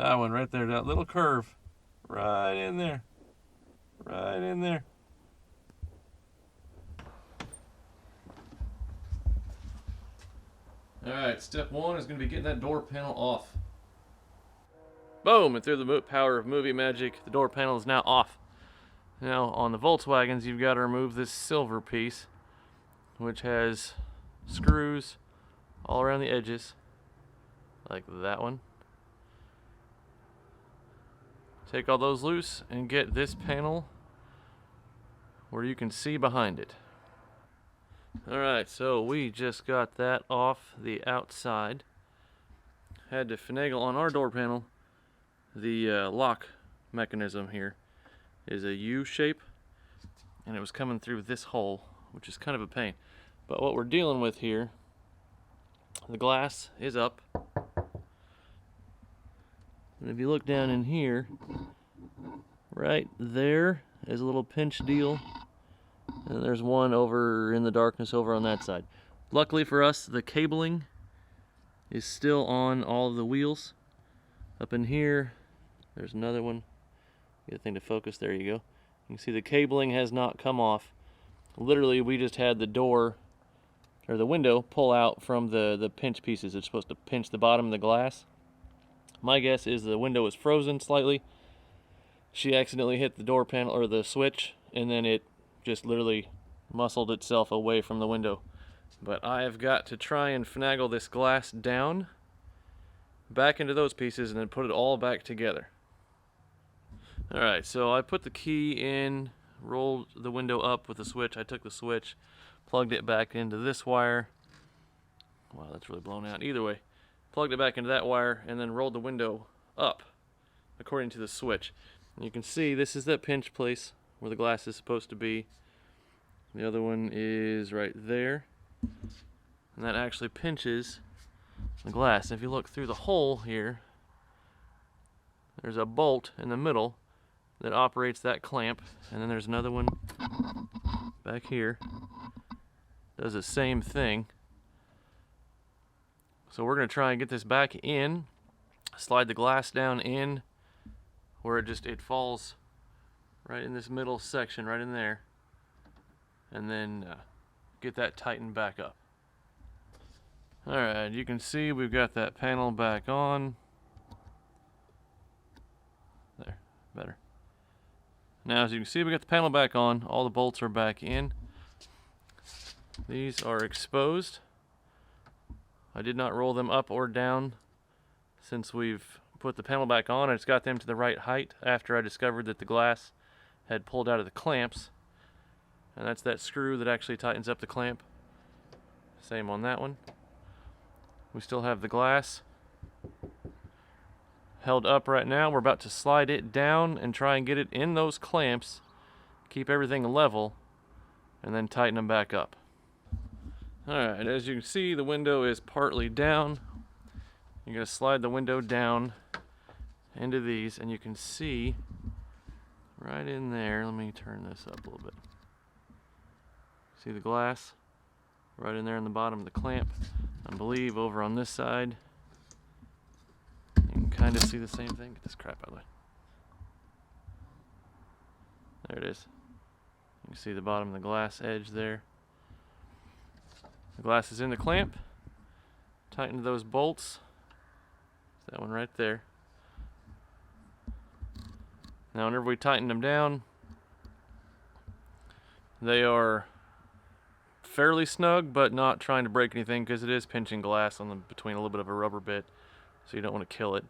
That one right there, that little curve. Right in there. Right in there. Alright, step one is going to be getting that door panel off. Boom! And through the power of movie magic, the door panel is now off. Now, on the Volkswagens, you've got to remove this silver piece, which has screws all around the edges, like that one. Take all those loose and get this panel where you can see behind it. Alright, so we just got that off the outside. Had to finagle on our door panel. The lock mechanism here is a U shape, and it was coming through this hole, which is kind of a pain. But what we're dealing with here, the glass is up. And if you look down in here, right there is a little pinch deal. And there's one over in the darkness over on that side. Luckily for us, the cabling is still on all of the wheels. Up in here, there's another one. Get a thing to focus, there you go. You can see the cabling has not come off. Literally, we just had the door, or the window, pull out from the pinch pieces. It's supposed to pinch the bottom of the glass. My guess is the window is frozen slightly. She accidentally hit the door panel, or the switch, and then it just literally muscled itself away from the window. But I have got to try and finagle this glass down, back into those pieces, and then put it all back together. Alright, so I put the key in, rolled the window up with the switch. I took the switch, plugged it back into this wire. Wow, that's really blown out. Either way, plugged it back into that wire, and then rolled the window up according to the switch. And you can see this is that pinch place where the glass is supposed to be. The other one is right there, and that actually pinches the glass. If you look through the hole here, there's a bolt in the middle that operates that clamp, and then there's another one back here, does the same thing. So we're going to try and get this back in, slide the glass down in where it falls right in this middle section, right in there, and then get that tightened back up. Alright, you can see we've got that panel back on. There, better. Now, as you can see, we got the panel back on. All the bolts are back in. These are exposed. I did not roll them up or down since we've put the panel back on. I just got them to the right height after I discovered that the glass had pulled out of the clamps, and that's that screw that actually tightens up the clamp. Same on that one. We still have the glass held up right now. We're about to slide it down and try and get it in those clamps, keep everything level, and then tighten them back up. Alright, as you can see, the window is partly down. You're going to slide the window down into these, and you can see right in there, let me turn this up a little bit. See the glass? Right in there in the bottom of the clamp. I believe over on this side, you can kind of see the same thing. Get this crap out of the way. There it is. You can see the bottom of the glass edge there. The glass is in the clamp. Tighten those bolts. That one right there. Now whenever we tighten them down, they are fairly snug, but not trying to break anything because it is pinching glass on between a little bit of a rubber bit, so you don't want to kill it.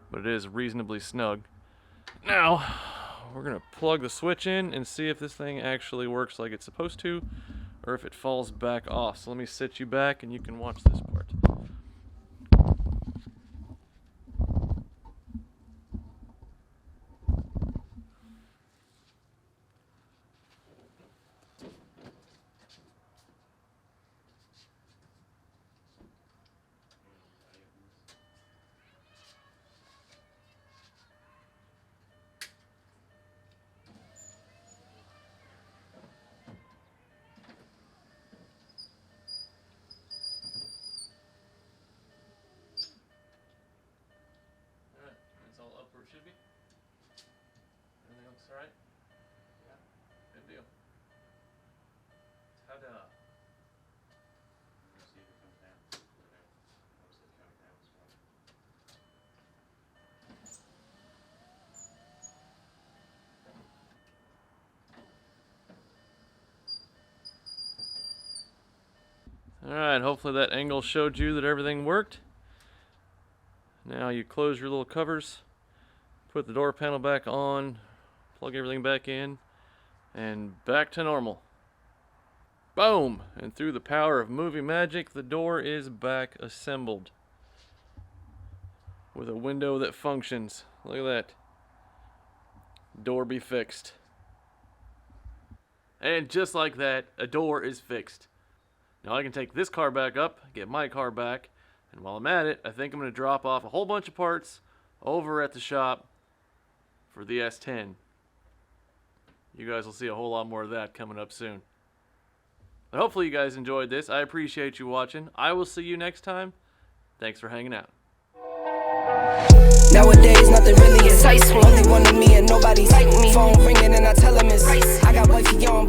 But it is reasonably snug. Now we're going to plug the switch in and see if this thing actually works like it's supposed to, or if it falls back off. So let me sit you back and you can watch this part. where it should be? Everything looks alright? Yeah. Good deal. Ta-da. See if it comes down. Obviously it's coming down as well. Alright, hopefully that angle showed you that everything worked. Now you close your little covers, put the door panel back on, plug everything back in, and back to normal. Boom! And through the power of movie magic, the door is back assembled. With a window that functions. Look at that. Door be fixed. And just like that, a door is fixed. Now I can take this car back up, get my car back, and while I'm at it, I think I'm going to drop off a whole bunch of parts over at the shop for the S10. You guys will see a whole lot more of that coming up soon. But hopefully you guys enjoyed this. I appreciate you watching. I will see you next time. Thanks for hanging out. Nowadays, nothing really excites me. Only one of me and nobody's like me. Phone ringing and I tell him it's I got wifey on.